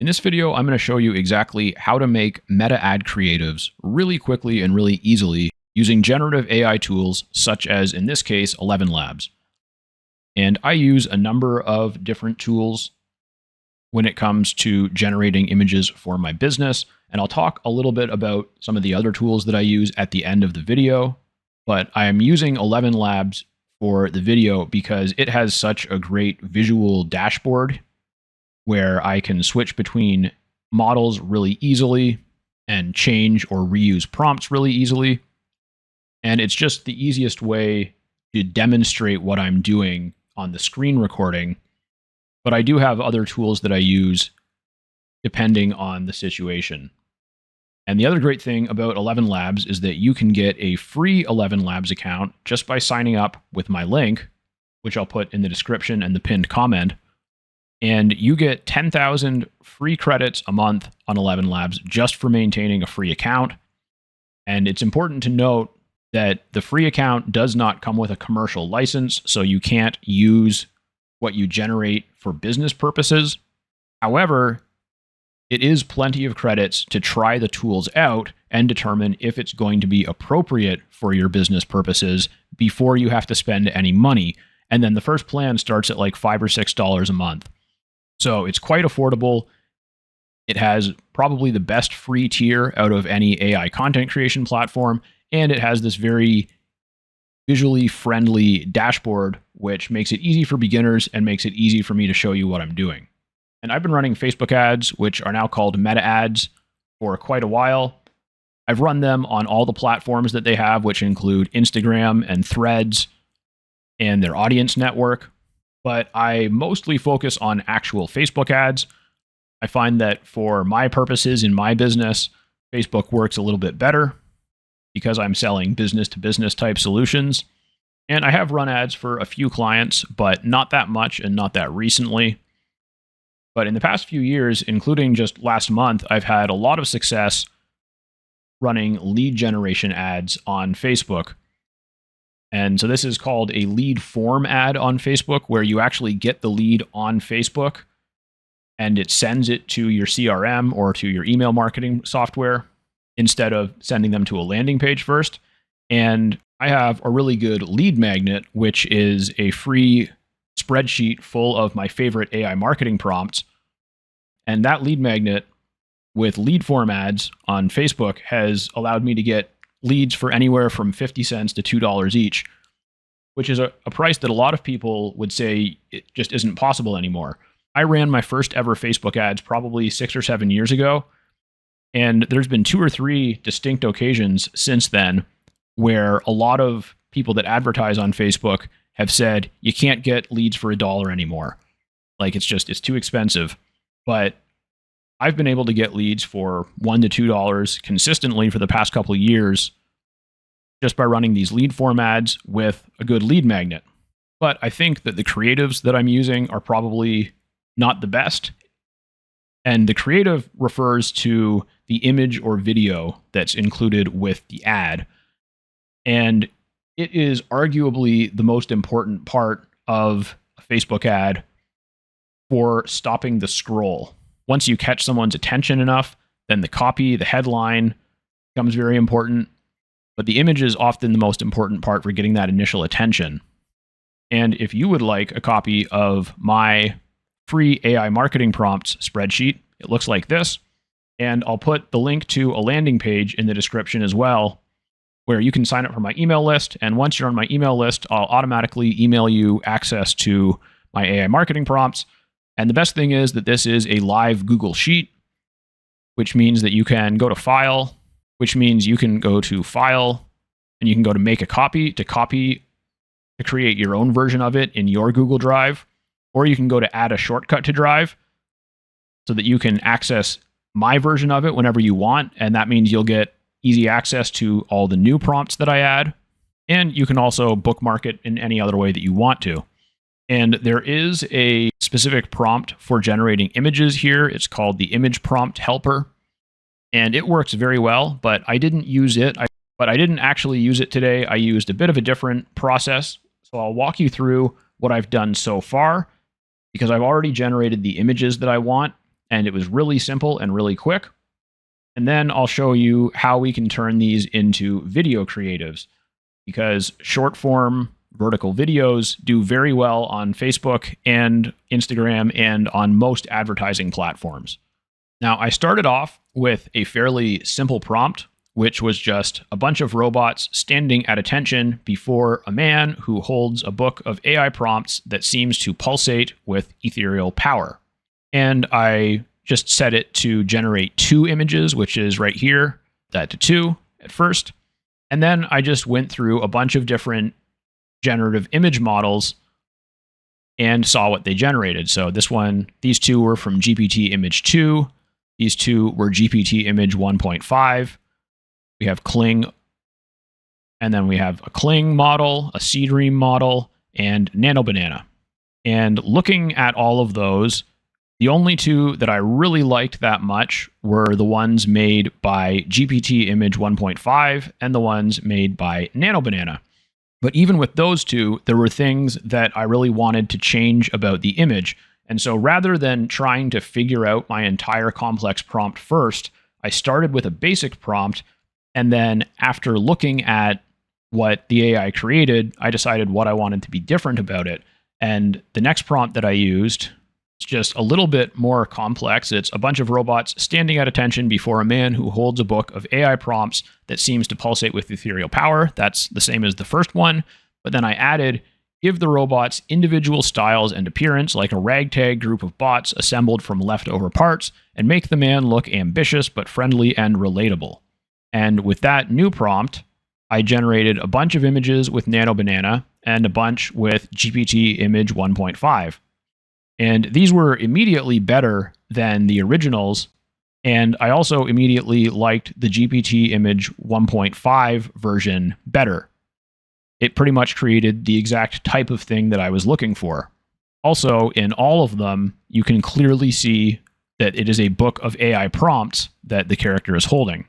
In this video, I'm going to show you exactly how to make meta ad creatives really quickly and really easily using generative AI tools such as, in this case, ElevenLabs. And I use a number of different tools when it comes to generating images for my business. And I'll talk a little bit about some of the other tools that I use at the end of the video. But I am using ElevenLabs for the video because it has such a great visual dashboard where I can switch between models really easily and change or reuse prompts really easily. And it's just the easiest way to demonstrate what I'm doing on the screen recording. But I do have other tools that I use depending on the situation. And the other great thing about ElevenLabs is that you can get a free ElevenLabs account just by signing up with my link, which I'll put in the description and the pinned comment. And you get 10,000 free credits a month on ElevenLabs just for maintaining a free account. And it's important to note that the free account does not come with a commercial license, so you can't use what you generate for business purposes. However, it is plenty of credits to try the tools out and determine if it's going to be appropriate for your business purposes before you have to spend any money. And then the first plan starts at like $5 or $6 a month. So it's quite affordable. It has probably the best free tier out of any AI content creation platform. And it has this very visually friendly dashboard, which makes it easy for beginners and makes it easy for me to show you what I'm doing. And I've been running Facebook ads, which are now called meta ads, for quite a while. I've run them on all the platforms that they have, which include Instagram and Threads and their audience network. But I mostly focus on actual Facebook ads. I find that for my purposes in my business, Facebook works a little bit better because I'm selling business-to-business type solutions. And I have run ads for a few clients, but not that much and not that recently. But in the past few years, including just last month, I've had a lot of success running lead generation ads on Facebook. And so this is called a lead form ad on Facebook, where you actually get the lead on Facebook and it sends it to your CRM or to your email marketing software instead of sending them to a landing page first. And I have a really good lead magnet, which is a free spreadsheet full of my favorite AI marketing prompts. And that lead magnet with lead form ads on Facebook has allowed me to get leads for anywhere from 50 cents to $2 each, which is a price that a lot of people would say it just isn't possible anymore. I ran my first ever Facebook ads probably 6 or 7 years ago, and there's been 2 or 3 distinct occasions since then where a lot of people that advertise on Facebook have said, you can't get leads for $1 anymore. Like it's too expensive. But I've been able to get leads for $1 to $2 consistently for the past couple of years just by running these lead form ads with a good lead magnet. But I think that the creatives that I'm using are probably not the best. And the creative refers to the image or video that's included with the ad. And it is arguably the most important part of a Facebook ad for stopping the scroll. Once you catch someone's attention enough, then the copy, the headline becomes very important. But the image is often the most important part for getting that initial attention. And if you would like a copy of my free AI marketing prompts spreadsheet, it looks like this. And I'll put the link to a landing page in the description as well, where you can sign up for my email list. And once you're on my email list, I'll automatically email you access to my AI marketing prompts. And the best thing is that this is a live Google Sheet, which means that you can go to File, which means you can go to File, and you can go to Make a Copy to create your own version of it in your Google Drive, or you can go to Add a Shortcut to Drive so that you can access my version of it whenever you want, and that means you'll get easy access to all the new prompts that I add, and you can also bookmark it in any other way that you want to. And there is a specific prompt for generating images here. It's called the Image Prompt Helper, and it works very well, but I didn't use it. I didn't actually use it today. I used a bit of a different process. So I'll walk you through what I've done so far, because I've already generated the images that I want, and it was really simple and really quick. And then I'll show you how we can turn these into video creatives, because short form vertical videos do very well on Facebook and Instagram and on most advertising platforms. Now, I started off with a fairly simple prompt, which was just a bunch of robots standing at attention before a man who holds a book of AI prompts that seems to pulsate with ethereal power. And I just set it to generate 2 images, which is right here, that to 2 at first. And then I just went through a bunch of different generative image models and saw what they generated. So these 2 were from GPT Image 2. These 2 were GPT Image 1.5. We have Kling, and then we have a Kling model, a Seedream model, and Nano Banana. And looking at all of those, the only 2 that I really liked that much were the ones made by GPT Image 1.5 and the ones made by Nano Banana. But even with those 2, there were things that I really wanted to change about the image. And so rather than trying to figure out my entire complex prompt first, I started with a basic prompt. And then after looking at what the AI created, I decided what I wanted to be different about it. And the next prompt that I used is just a little bit more complex. It's a bunch of robots standing at attention before a man who holds a book of AI prompts that seems to pulsate with ethereal power. That's the same as the first one. But then I added, give the robots individual styles and appearance like a ragtag group of bots assembled from leftover parts, and make the man look ambitious but friendly and relatable. And with that new prompt, I generated a bunch of images with Nano Banana and a bunch with GPT Image 1.5. And these were immediately better than the originals. And I also immediately liked the GPT Image 1.5 version better. It pretty much created the exact type of thing that I was looking for. Also, in all of them, you can clearly see that it is a book of AI prompts that the character is holding.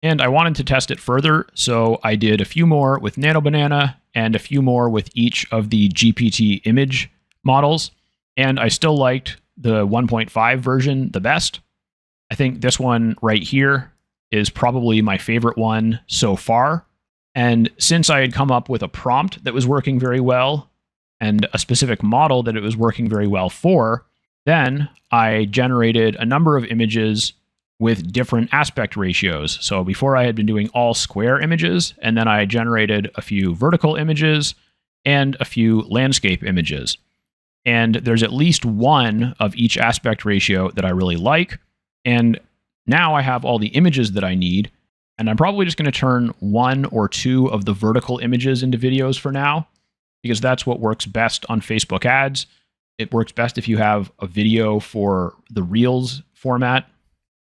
And I wanted to test it further, so I did a few more with Nano Banana and a few more with each of the GPT image models. And I still liked the 1.5 version the best. I think this one right here is probably my favorite one so far. And since I had come up with a prompt that was working very well and a specific model that it was working very well for, then I generated a number of images with different aspect ratios. So before I had been doing all square images, and then I generated a few vertical images and a few landscape images. And there's at least one of each aspect ratio that I really like. And now I have all the images that I need. And I'm probably just going to turn 1 or 2 of the vertical images into videos for now, because that's what works best on Facebook ads. It works best if you have a video for the Reels format.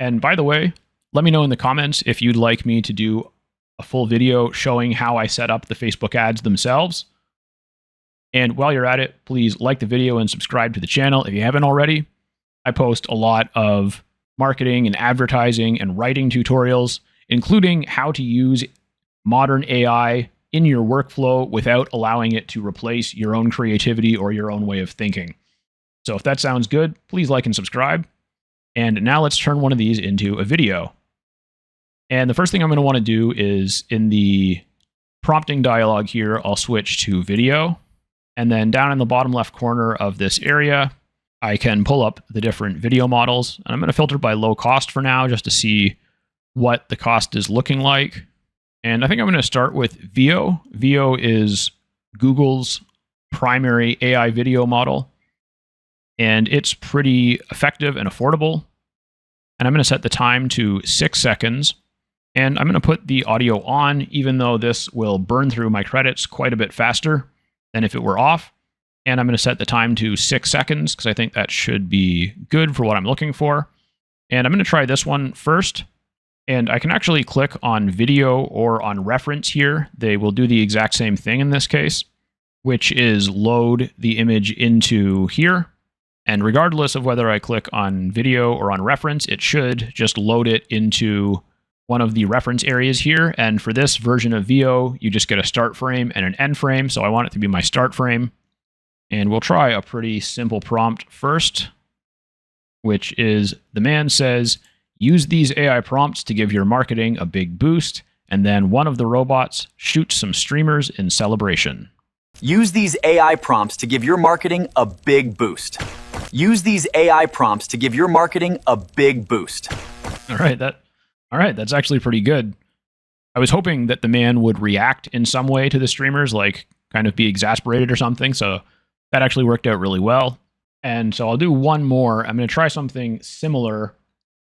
And by the way, let me know in the comments if you'd like me to do a full video showing how I set up the Facebook ads themselves. And while you're at it, please like the video and subscribe to the channel if you haven't already. I post a lot of marketing and advertising and writing tutorials, including how to use modern AI in your workflow without allowing it to replace your own creativity or your own way of thinking. So if that sounds good, please like and subscribe. And now let's turn one of these into a video. And the first thing I'm going to want to do is in the prompting dialog here, I'll switch to video. And then down in the bottom left corner of this area, I can pull up the different video models. And I'm going to filter by low cost for now just to see what the cost is looking like. And I think I'm going to start with Veo. Veo is Google's primary AI video model. And it's pretty effective and affordable. And I'm going to set the time to 6 seconds. And I'm going to put the audio on, even though this will burn through my credits quite a bit faster than if it were off. And I'm going to set the time to 6 seconds, because I think that should be good for what I'm looking for. And I'm going to try this one first. And I can actually click on video or on reference here. They will do the exact same thing in this case, which is load the image into here. And regardless of whether I click on video or on reference, it should just load it into one of the reference areas here. And for this version of Veo, you just get a start frame and an end frame. So I want it to be my start frame. And we'll try a pretty simple prompt first. which is the man says, use these AI prompts to give your marketing a big boost, and then one of the robots shoots some streamers in celebration. Use these AI prompts to give your marketing a big boost. Use these AI prompts to give your marketing a big boost. All right, that's actually pretty good. I was hoping that the man would react in some way to the streamers, like kind of be exasperated or something. So that actually worked out really well. And so I'll do one more. I'm going to try something similar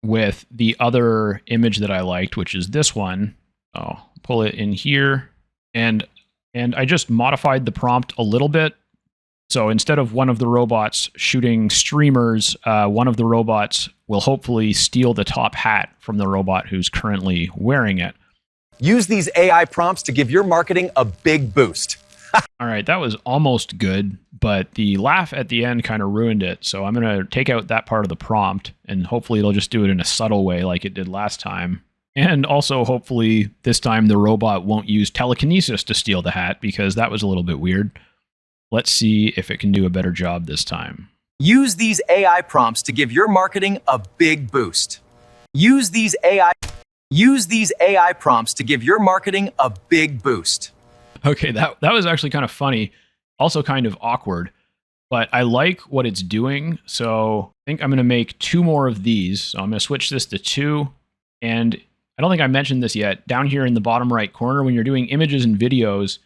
with the other image that I liked, which is this one. I'll pull it in here. And I just modified the prompt a little bit. So instead of one of the robots shooting streamers, one of the robots will hopefully steal the top hat from the robot who's currently wearing it. Use these AI prompts to give your marketing a big boost. All right, that was almost good, but the laugh at the end kind of ruined it. So I'm going to take out that part of the prompt, and hopefully it'll just do it in a subtle way like it did last time. And also, hopefully, this time the robot won't use telekinesis to steal the hat, because that was a little bit weird. Let's see if it can do a better job this time. Use these AI prompts to give your marketing a big boost. Use these AI prompts to give your marketing a big boost. Okay, that was actually kind of funny, also kind of awkward, but I like what it's doing. So I think I'm going to make 2 more of these. So I'm going to switch this to 2. And I don't think I mentioned this yet. Down here in the bottom right corner, when you're doing images and videos,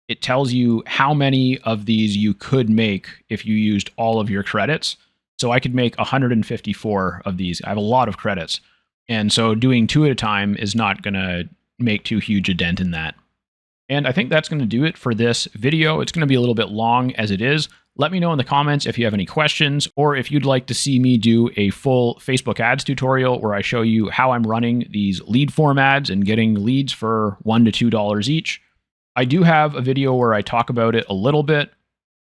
it tells you how many of these you could make if you used all of your credits. So I could make 154 of these. I have a lot of credits. And so doing 2 at a time is not going to make too huge a dent in that. And I think that's going to do it for this video. It's going to be a little bit long as it is. Let me know in the comments if you have any questions, or if you'd like to see me do a full Facebook ads tutorial where I show you how I'm running these lead form ads and getting leads for $1 to $2 each. I do have a video where I talk about it a little bit,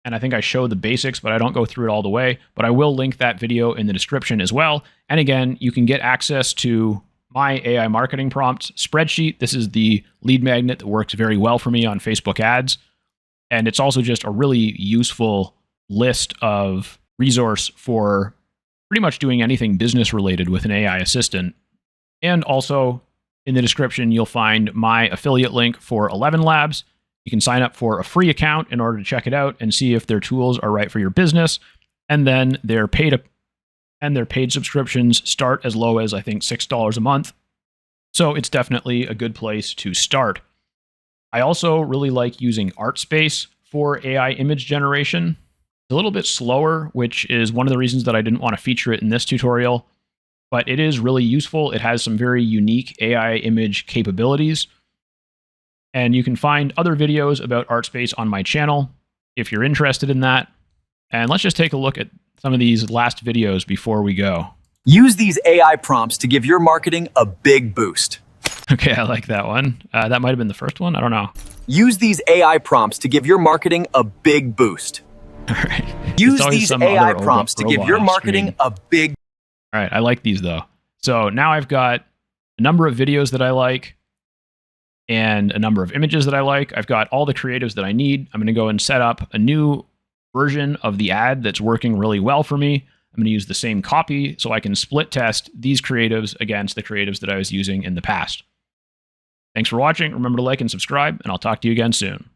and I think I show the basics, but I don't go through it all the way. But I will link that video in the description as well. And again, you can get access to my AI marketing prompts spreadsheet. This is the lead magnet that works very well for me on Facebook ads. And it's also just a really useful list of resource for pretty much doing anything business related with an AI assistant. And also in the description, you'll find my affiliate link for ElevenLabs. You can sign up for a free account in order to check it out and see if their tools are right for your business. And then their paid subscriptions start as low as, I think, $6 a month. So it's definitely a good place to start. I also really like using ArtSpace for AI image generation. It's a little bit slower, which is one of the reasons that I didn't want to feature it in this tutorial, but it is really useful. It has some very unique AI image capabilities. And you can find other videos about ArtSpace on my channel if you're interested in that. And let's just take a look at some of these last videos before we go. Use these AI prompts to give your marketing a big boost. Okay, I like that one. That might have been the first one. I don't know. Use these AI prompts to give your marketing a big boost. All right. Use these AI prompts to give your marketing a big... All right, I like these though. So now I've got a number of videos that I like and a number of images that I like. I've got all the creatives that I need. I'm going to go and set up a new version of the ad that's working really well for me. I'm going to use the same copy so I can split test these creatives against the creatives that I was using in the past. Thanks for watching. Remember to like and subscribe, and I'll talk to you again soon.